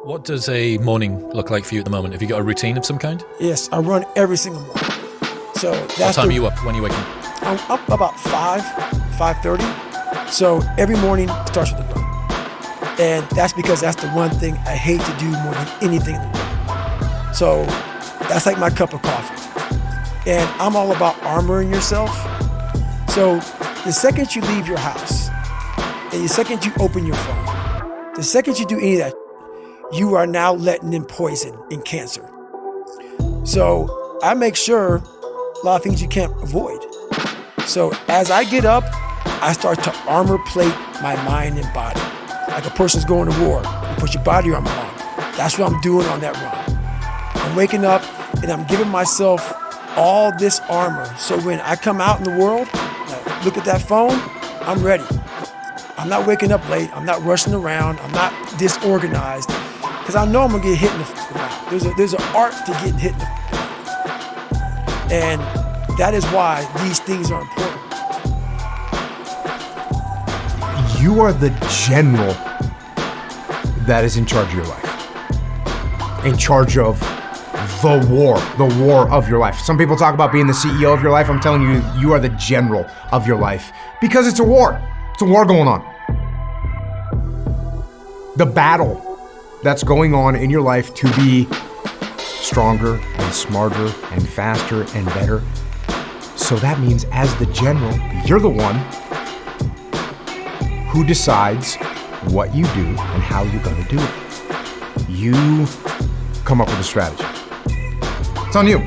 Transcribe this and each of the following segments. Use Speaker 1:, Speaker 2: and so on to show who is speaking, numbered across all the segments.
Speaker 1: What does a morning look like for you at the moment? Have you got a routine of some kind?
Speaker 2: Yes, I run every single morning. So that's
Speaker 1: what time are you up? When are you waking?
Speaker 2: I'm up about 5:30. So every morning starts with a run. And that's because that's the one thing I hate to do more than anything in the world. So that's like my cup of coffee. And I'm all about armoring yourself. So the second you leave your house, and the second you open your phone, the second you do any of that, you are now letting in poison and cancer. So I make sure a lot of things you can't avoid. So as I get up, I start to armor plate my mind and body. Like a person's going to war, you put your body armor on. That's what I'm doing on that run. I'm waking up and I'm giving myself all this armor. So when I come out in the world, I look at that phone, I'm ready. I'm not waking up late. I'm not rushing around. I'm not disorganized because I know I'm gonna get hit in the mouth. There's an art to getting hit in the mouth. And that is why these things are important.
Speaker 3: You are the general that is in charge of your life. In charge of the war of your life. Some people talk about being the CEO of your life. I'm telling you, you are the general of your life because it's a war. It's a war going on. The battle that's going on in your life to be stronger and smarter and faster and better. So that means as the general, you're the one who decides what you do and how you're going to do it. You come up with a strategy. It's on you.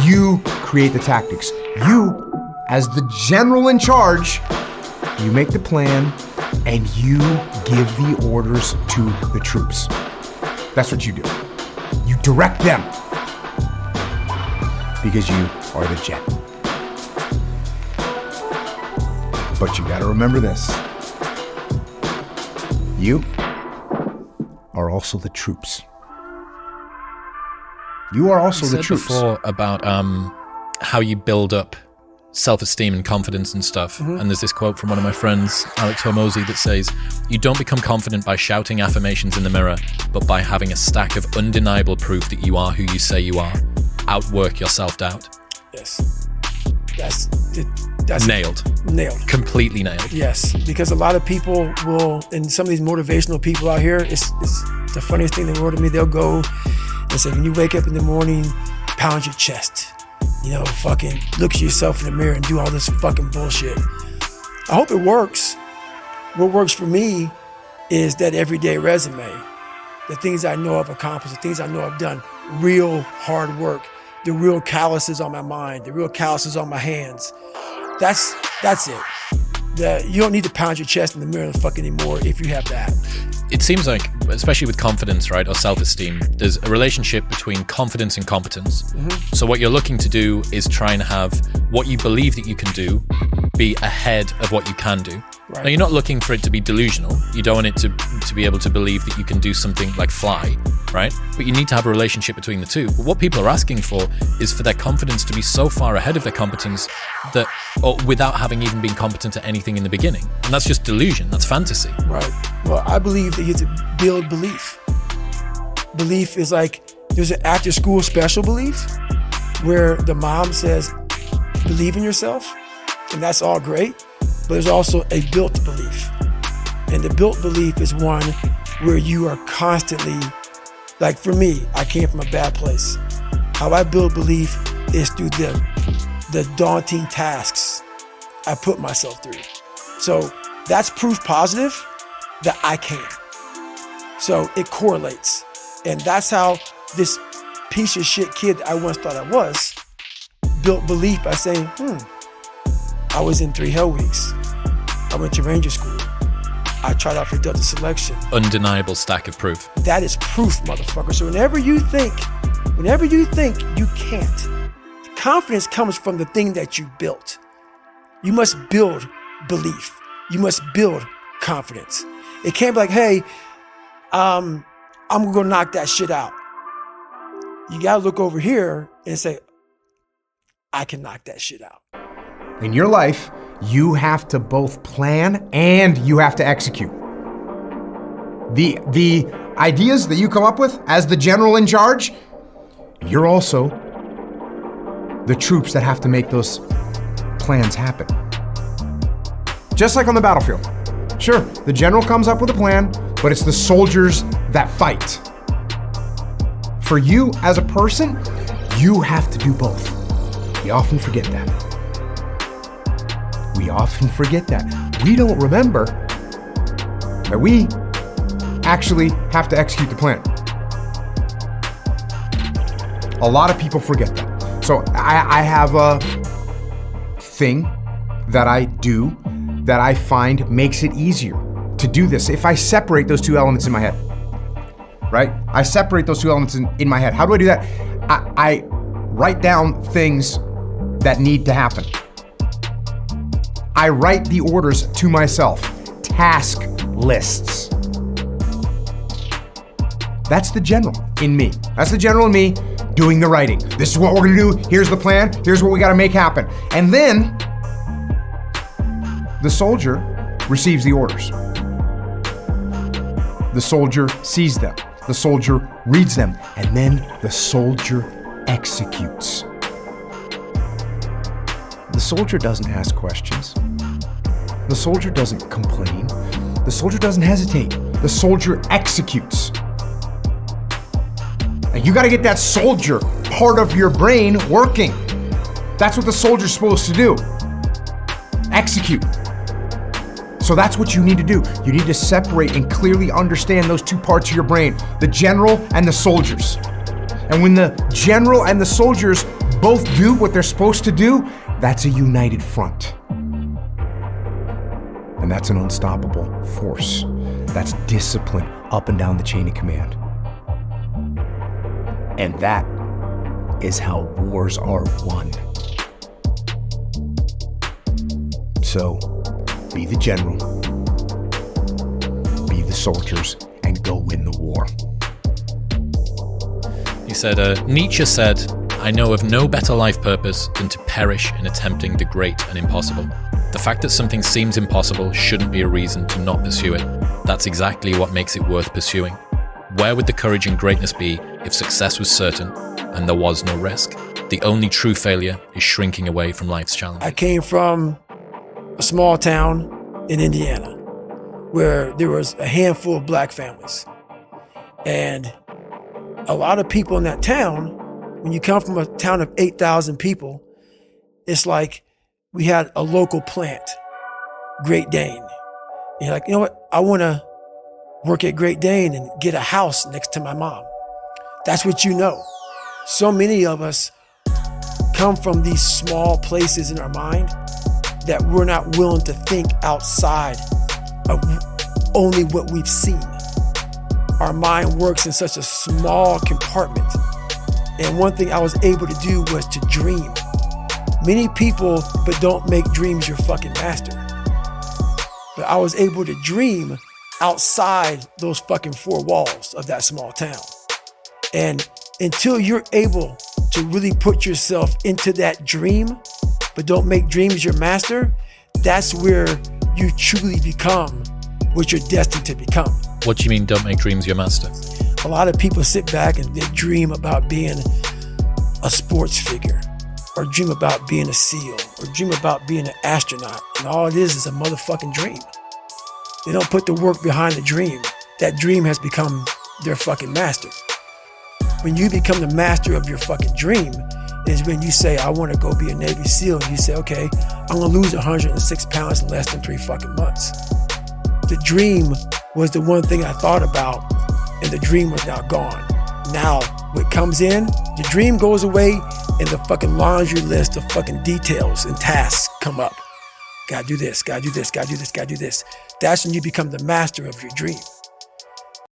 Speaker 3: You create the tactics. You, as the general in charge, you make the plan and you give the orders to the troops. That's what you do. You direct them because you are the jet. But you gotta remember this. You are also the troops. You are also the troops.
Speaker 1: You said before about how you build up self-esteem and confidence and stuff. Mm-hmm. And there's this quote from one of my friends, Alex Hormozy, that says, "You don't become confident by shouting affirmations in the mirror, but by having a stack of undeniable proof that you are who you say you are. Outwork your self-doubt."
Speaker 2: Yes. That's
Speaker 1: nailed. Completely nailed.
Speaker 2: Yes, because a lot of people will, and some of these motivational people out here, it's the funniest thing in the world to me. They'll go and say, when you wake up in the morning, pound your chest. You know, fucking look at yourself in the mirror and do all this fucking bullshit. I hope it works. What works for me is that everyday resume. The things I know I've accomplished, the things I know I've done, real hard work, the real calluses on my mind, the real calluses on my hands. That's it. You don't need to pound your chest in the mirror fucking anymore if you have that.
Speaker 1: It seems like, especially with confidence, right, or self-esteem, there's a relationship between confidence and competence. Mm-hmm. So what you're looking to do is try and have what you believe that you can do be ahead of what you can do. Right. Now, you're not looking for it to be delusional. You don't want it to be able to believe that you can do something like fly, right? But you need to have a relationship between the two. But what people are asking for is for their confidence to be so far ahead of their competence that, or without having even been competent at anything in the beginning. And that's just delusion. That's fantasy.
Speaker 2: Right. Well, I believe that you have to build belief. Belief is like, there's an after school special belief where the mom says, believe in yourself, and that's all great. But there's also a built belief. And the built belief is one where you are constantly, like for me, I came from a bad place. How I build belief is through the daunting tasks I put myself through. So that's proof positive that I can. So it correlates. And that's how this piece of shit kid that I once thought I was built belief by saying, I was in 3 Hell Weeks. I went to Ranger School. I tried out for Delta Selection.
Speaker 1: Undeniable stack of proof.
Speaker 2: That is proof, motherfucker. So whenever you think you can't, confidence comes from the thing that you built. You must build belief. You must build confidence. It can't be like, hey, I'm gonna go knock that shit out. You gotta look over here and say, I can knock that shit out.
Speaker 3: In your life, you have to both plan and you have to execute. ideas that you come up with as the general in charge, you're also the troops that have to make those plans happen. Just like on the battlefield. Sure, the general comes up with a plan, but it's the soldiers that fight. For you as a person, you have to do both. We often forget that. We often forget that. We don't remember that we actually have to execute the plan. A lot of people forget that. So I have a thing that I do that I find makes it easier to do this if I separate those two elements in my head, right? I separate those two elements in my head. How do I do that? I write down things that need to happen. I write the orders to myself, task lists. That's the general in me. That's the general in me doing the writing. This is what we're gonna do. Here's the plan. Here's what we gotta make happen. And then the soldier receives the orders. The soldier sees them. The soldier reads them. And then the soldier executes. The soldier doesn't ask questions. The soldier doesn't complain. The soldier doesn't hesitate. The soldier executes. And you gotta get that soldier part of your brain working. That's what the soldier's supposed to do. Execute. So that's what you need to do. You need to separate and clearly understand those two parts of your brain, the general and the soldiers. And when the general and the soldiers both do what they're supposed to do, that's a united front. And that's an unstoppable force. That's discipline up and down the chain of command. And that is how wars are won. So, be the general, be the soldiers, and go win the war.
Speaker 1: He said, Nietzsche said, "I know of no better life purpose than to perish in attempting the great and impossible. The fact that something seems impossible shouldn't be a reason to not pursue it. That's exactly what makes it worth pursuing. Where would the courage and greatness be if success was certain and there was no risk? The only true failure is shrinking away from life's challenges."
Speaker 2: I came from a small town in Indiana where there was a handful of black families. And a lot of people in that town, when you come from a town of 8,000 people, it's like we had a local plant, Great Dane. And you're like, you know what? I want to work at Great Dane and get a house next to my mom. That's what you know. So many of us come from these small places in our mind that we're not willing to think outside of only what we've seen. Our mind works in such a small compartment. And one thing I was able to do was to dream. Many people, but don't make dreams your fucking master. But I was able to dream outside those fucking four walls of that small town. And until you're able to really put yourself into that dream, but don't make dreams your master, that's where you truly become what you're destined to become.
Speaker 1: What do you mean, don't make dreams your master?
Speaker 2: A lot of people sit back and they dream about being a sports figure, or dream about being a SEAL, or dream about being an astronaut. And all it is a motherfucking dream. They don't put the work behind the dream. That dream has become their fucking master. When you become the master of your fucking dream is when you say, I want to go be a Navy SEAL. And you say, okay, I'm going to lose 106 pounds in less than 3 fucking months. The dream was the one thing I thought about, and the dream was now gone. Now, what comes in, the dream goes away, and the fucking laundry list of fucking details and tasks come up. Gotta do this, gotta do this, gotta do this, gotta do this. That's when you become the master of your dream.